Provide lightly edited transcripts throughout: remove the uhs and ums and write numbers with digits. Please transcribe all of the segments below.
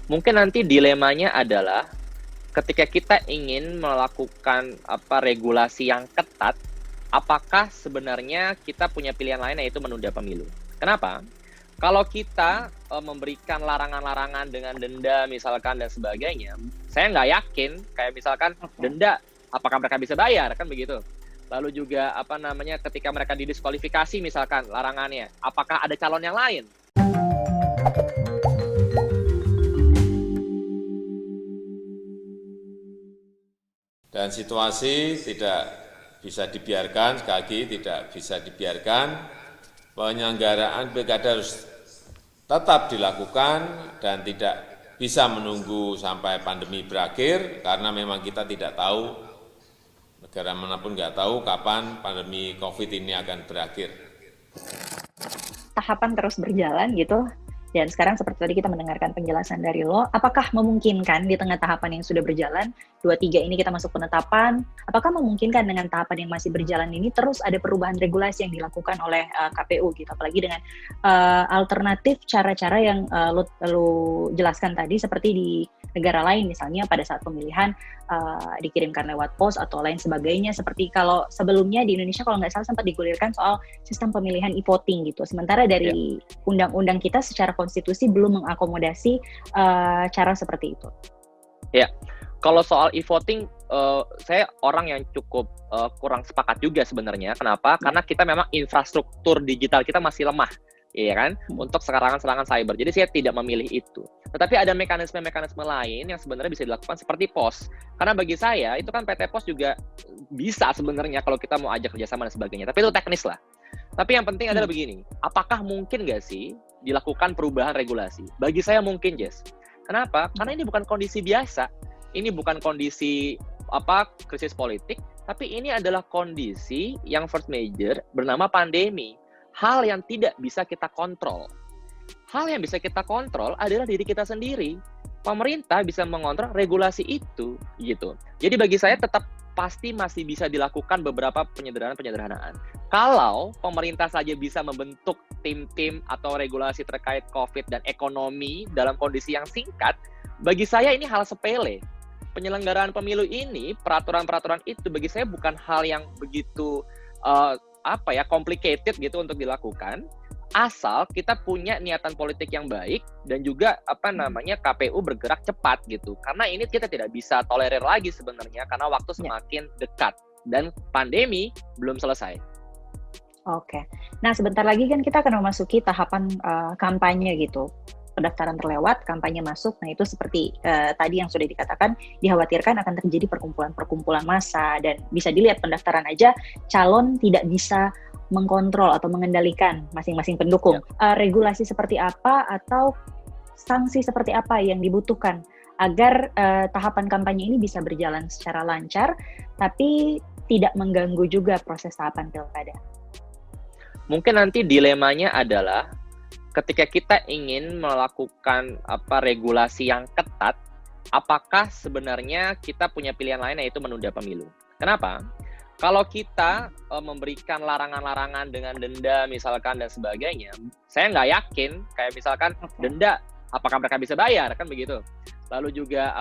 Mungkin nanti dilemanya adalah ketika kita ingin melakukan regulasi yang ketat, apakah sebenarnya kita punya pilihan lain yaitu menunda pemilu? Kenapa? Kalau kita memberikan larangan-larangan dengan denda misalkan dan sebagainya, saya nggak yakin kayak misalkan denda, apakah mereka bisa bayar kan begitu? Lalu juga ketika mereka didiskualifikasi misalkan larangannya, apakah ada calon yang lain? Dan situasi tidak bisa dibiarkan, sekali lagi tidak bisa dibiarkan, penyelenggaraan pilkada harus tetap dilakukan dan tidak bisa menunggu sampai pandemi berakhir, karena memang kita tidak tahu, negara manapun nggak tahu kapan pandemi COVID ini akan berakhir. Tahapan terus berjalan gitu. Dan sekarang seperti tadi kita mendengarkan penjelasan dari lo, apakah memungkinkan di tengah tahapan yang sudah berjalan, 2-3 ini kita masuk penetapan, apakah memungkinkan dengan tahapan yang masih berjalan ini terus ada perubahan regulasi yang dilakukan oleh KPU gitu, apalagi dengan alternatif cara-cara yang lo jelaskan tadi seperti di negara lain misalnya pada saat pemilihan dikirimkan lewat pos atau lain sebagainya, seperti kalau sebelumnya di Indonesia kalau nggak salah sempat digulirkan soal sistem pemilihan e-voting gitu, sementara dari undang-undang kita secara konstitusi belum mengakomodasi cara seperti itu. Ya, kalau soal e-voting, saya orang yang cukup kurang sepakat juga sebenarnya. Kenapa? Karena kita memang infrastruktur digital kita masih lemah, ya kan? Untuk serangan-serangan cyber. Jadi saya tidak memilih itu. Tetapi ada mekanisme-mekanisme lain yang sebenarnya bisa dilakukan seperti POS. Karena bagi saya itu kan PT POS juga bisa sebenarnya kalau kita mau ajak kerjasama dan sebagainya. Tapi itu teknis lah. Tapi yang penting adalah begini, apakah mungkin nggak sih dilakukan perubahan regulasi? Bagi saya mungkin, Jess. Kenapa? Karena ini bukan kondisi biasa. Ini bukan kondisi krisis politik, tapi ini adalah kondisi yang first major bernama pandemi. Hal yang tidak bisa kita kontrol. Hal yang bisa kita kontrol adalah diri kita sendiri. Pemerintah bisa mengontrol regulasi itu, gitu. Jadi bagi saya tetap pasti masih bisa dilakukan beberapa penyederhanaan. Kalau pemerintah saja bisa membentuk tim-tim atau regulasi terkait COVID dan ekonomi dalam kondisi yang singkat, bagi saya ini hal sepele. Penyelenggaraan pemilu ini, peraturan-peraturan itu bagi saya bukan hal yang begitu complicated gitu untuk dilakukan, asal kita punya niatan politik yang baik dan juga KPU bergerak cepat gitu. Karena ini kita tidak bisa tolerir lagi sebenarnya karena waktu semakin dekat dan pandemi belum selesai. Oke. Nah, sebentar lagi kan kita akan memasuki tahapan kampanye gitu. Pendaftaran terlewat, kampanye masuk. Nah, itu seperti tadi yang sudah dikatakan, dikhawatirkan akan terjadi perkumpulan-perkumpulan massa, dan bisa dilihat pendaftaran aja calon tidak bisa mengkontrol atau mengendalikan masing-masing pendukung. Regulasi seperti apa atau sanksi seperti apa yang dibutuhkan agar tahapan kampanye ini bisa berjalan secara lancar, tapi tidak mengganggu juga proses tahapan pilkada? Mungkin nanti dilemanya adalah ketika kita ingin melakukan regulasi yang ketat, apakah sebenarnya kita punya pilihan lain yaitu menunda pemilu? Kenapa? Kalau kita memberikan larangan-larangan dengan denda misalkan dan sebagainya, saya nggak yakin kayak misalkan denda, apakah mereka bisa bayar kan begitu? Lalu juga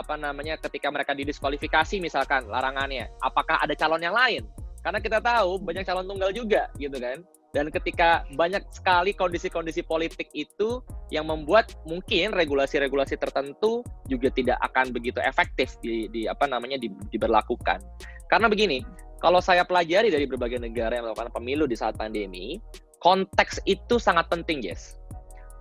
ketika mereka didiskualifikasi misalkan larangannya, apakah ada calon yang lain? Karena kita tahu banyak calon tunggal juga gitu kan. Dan ketika banyak sekali kondisi-kondisi politik itu yang membuat mungkin regulasi-regulasi tertentu juga tidak akan begitu efektif diberlakukan. Karena begini, kalau saya pelajari dari berbagai negara yang melakukan pemilu di saat pandemi, konteks itu sangat penting, Jess.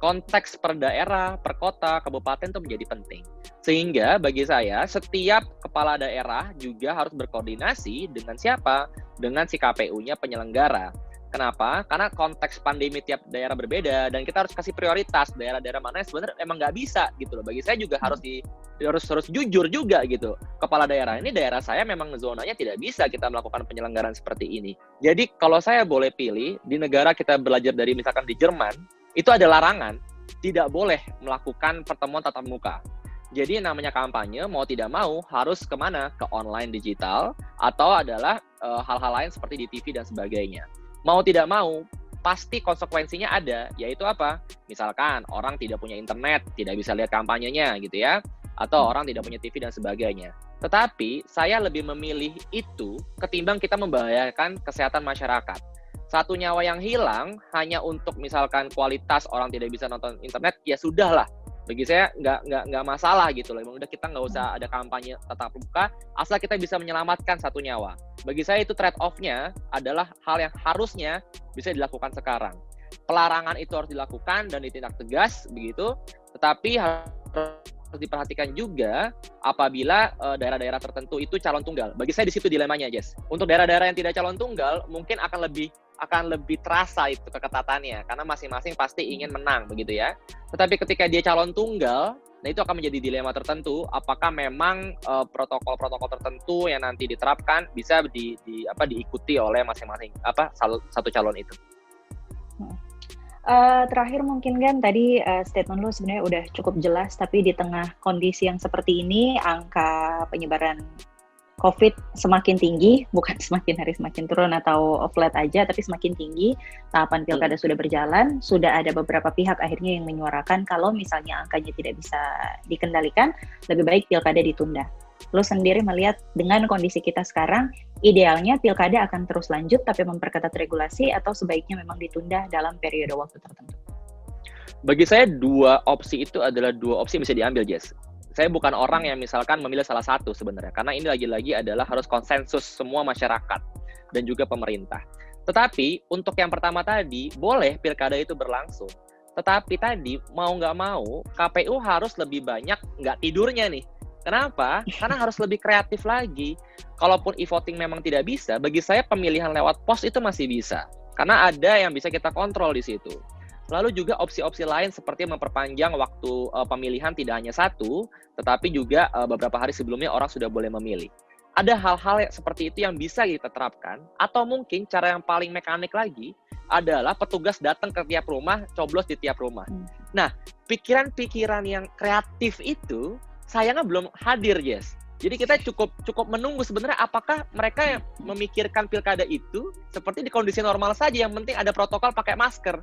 Konteks per daerah, per kota, kabupaten itu menjadi penting. Sehingga bagi saya, setiap kepala daerah juga harus berkoordinasi dengan siapa? Dengan si KPU-nya penyelenggara. Kenapa? Karena konteks pandemi tiap daerah berbeda dan kita harus kasih prioritas daerah-daerah mana yang sebenarnya emang nggak bisa gitu loh. Bagi saya juga harus jujur juga gitu. Kepala daerah ini, daerah saya memang zonanya tidak bisa kita melakukan penyelenggaraan seperti ini. Jadi kalau saya boleh pilih, di negara kita belajar dari misalkan di Jerman, itu ada larangan tidak boleh melakukan pertemuan tatap muka. Jadi namanya kampanye mau tidak mau harus kemana? Ke online digital atau adalah hal-hal lain seperti di TV dan sebagainya. Mau tidak mau, pasti konsekuensinya ada, yaitu apa? Misalkan orang tidak punya internet, tidak bisa lihat kampanyenya gitu ya, atau orang tidak punya TV dan sebagainya. Tetapi saya lebih memilih itu ketimbang kita membahayakan kesehatan masyarakat. Satu nyawa yang hilang hanya untuk misalkan kualitas orang tidak bisa nonton internet, ya sudahlah. Bagi saya nggak masalah gitu loh. Udah kita nggak usah ada kampanye tatap muka, asal kita bisa menyelamatkan satu nyawa. Bagi saya itu trade off-nya adalah hal yang harusnya bisa dilakukan sekarang. Pelarangan itu harus dilakukan dan ditindak tegas begitu, tetapi harus diperhatikan juga apabila daerah-daerah tertentu itu calon tunggal. Bagi saya di situ dilemanya, Jess. Untuk daerah-daerah yang tidak calon tunggal mungkin akan lebih terasa itu keketatannya karena masing-masing pasti ingin menang begitu ya. Tetapi ketika dia calon tunggal, nah itu akan menjadi dilema tertentu apakah memang protokol-protokol tertentu yang nanti diterapkan bisa diikuti oleh masing-masing satu calon itu. Terakhir mungkin kan tadi statement lo sebenarnya udah cukup jelas, tapi di tengah kondisi yang seperti ini angka penyebaran COVID semakin tinggi, bukan semakin hari semakin turun atau flat aja, tapi semakin tinggi. Tahapan pilkada sudah berjalan, sudah ada beberapa pihak akhirnya yang menyuarakan kalau misalnya angkanya tidak bisa dikendalikan, lebih baik pilkada ditunda. Lo sendiri melihat dengan kondisi kita sekarang, idealnya pilkada akan terus lanjut tapi memperketat regulasi atau sebaiknya memang ditunda dalam periode waktu tertentu? Bagi saya dua opsi itu adalah dua opsi yang bisa diambil, Jess. Saya bukan orang yang misalkan memilih salah satu sebenarnya, karena ini lagi-lagi adalah harus konsensus semua masyarakat dan juga pemerintah. Tetapi untuk yang pertama tadi, boleh pilkada itu berlangsung. Tetapi tadi, mau nggak mau, KPU harus lebih banyak nggak tidurnya nih. Kenapa? Karena harus lebih kreatif lagi. Kalaupun e-voting memang tidak bisa, bagi saya pemilihan lewat pos itu masih bisa. Karena ada yang bisa kita kontrol di situ. Lalu juga opsi-opsi lain seperti memperpanjang waktu pemilihan tidak hanya satu, tetapi juga beberapa hari sebelumnya orang sudah boleh memilih. Ada hal-hal seperti itu yang bisa kita terapkan, atau mungkin cara yang paling mekanik lagi adalah petugas datang ke tiap rumah, coblos di tiap rumah. Nah, pikiran-pikiran yang kreatif itu sayangnya belum hadir, Yes. Jadi kita cukup menunggu sebenarnya apakah mereka yang memikirkan pilkada itu seperti di kondisi normal saja, yang penting ada protokol pakai masker.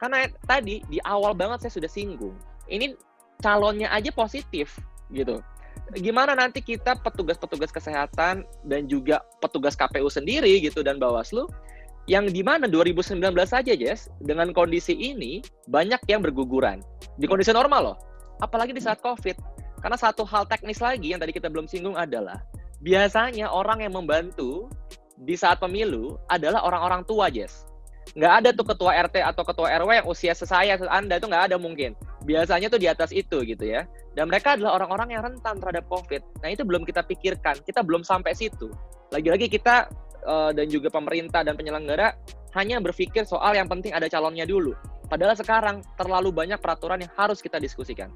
Karena tadi di awal banget saya sudah singgung, ini calonnya aja positif gitu. Gimana nanti kita petugas-petugas kesehatan dan juga petugas KPU sendiri gitu dan Bawaslu yang di mana 2019 saja, Jess, dengan kondisi ini banyak yang berguguran. Di kondisi normal loh, apalagi di saat COVID. Karena satu hal teknis lagi yang tadi kita belum singgung adalah biasanya orang yang membantu di saat pemilu adalah orang-orang tua, Jess. Nggak ada tuh ketua RT atau ketua RW yang usia sesaya Anda, itu nggak ada mungkin. Biasanya tuh di atas itu gitu ya. Dan mereka adalah orang-orang yang rentan terhadap COVID. Nah itu belum kita pikirkan, kita belum sampai situ. Lagi-lagi kita dan juga pemerintah dan penyelenggara hanya berpikir soal yang penting ada calonnya dulu. Padahal sekarang terlalu banyak peraturan yang harus kita diskusikan.